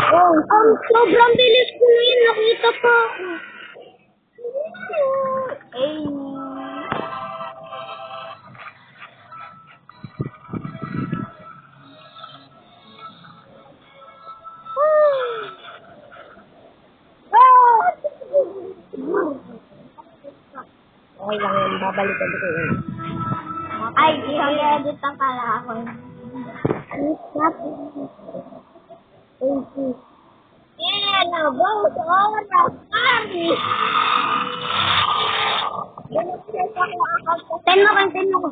Oh, sobrang bilis ko yun. Nakita pa ako. Ay. Okay lang yun. Babalikan ko yun. Ay, i-edit ang pala ako. Yan, about oras kami. Ten mo ko.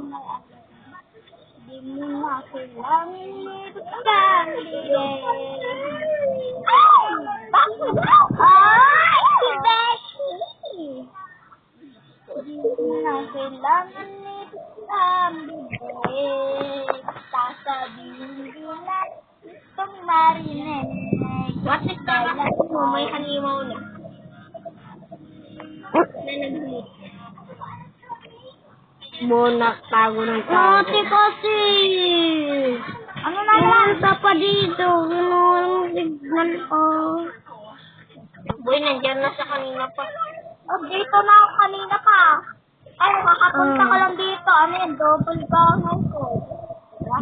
Di mo na kailangan nito bibigay. Ay! Bakit? Ay! Si Becky! Di mo na kailangan nito bibigay. Sasabihin ko na itong marinig. What is that? May halimaw na. Nanaglit. Muna, tago ng tago. Ate kasi! Ano na lang? Pa dito. Ano signal ko? Boy, nandiyan na sa kanina pa. Oh, dito na ako kanina pa. Ay, makapunta ka lang dito. Ano yun? Double bangon ko. Diba?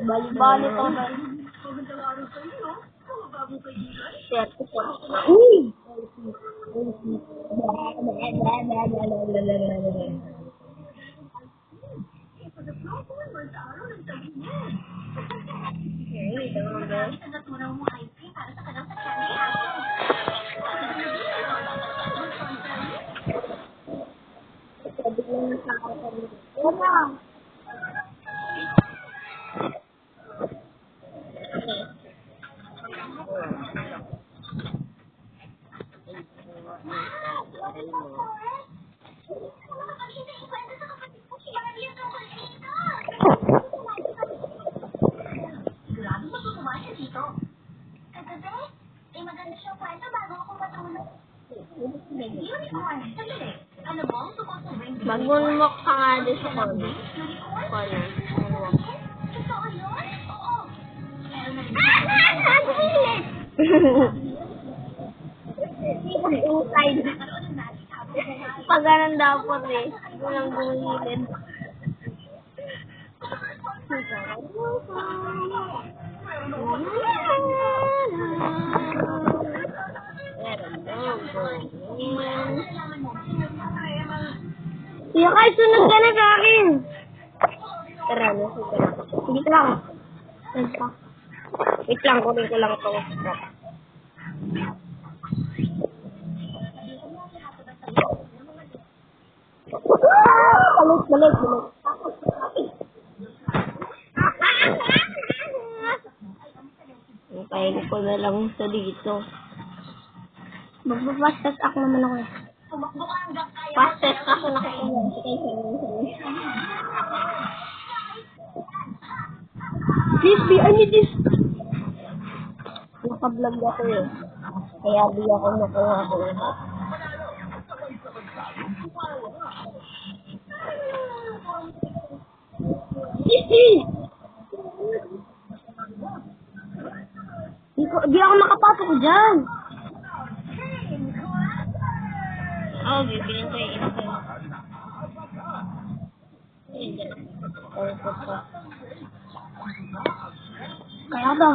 Bali-bali to na. Shit. Uy! Mag-moonwalk ka nga doon sa corner. Inside. Pag ganun dapat eh. Walang gumilid. Kaya sunod ka na sa akin. Tara, nasa ka. Dito lang. Wait lang, kunin ko lang ito. Balik. Kain ko na lang sa dito. Magpapastas ako naman ako. Pastes kasi nakikita. Please be, I need this. Naka-vlog ako eh. Kaya di ako nakuha ko lahat. Di ako makapasok dyan. Oo, bibigyan ko yung info. Kaya ba?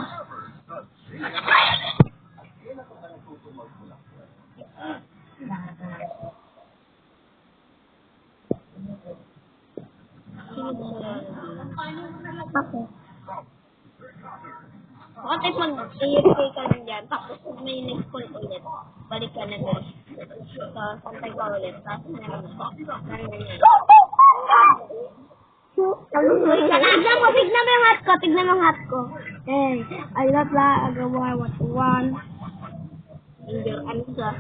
Ako. Bakit mag-AFK ka na dyan, tapos kung may next call ulit, balik ka na dyan. So, santay ka ulit, tapos meron na. Tignan mo yung hat ko. Hey, I love that. I go what you want. Hindi, ano sa?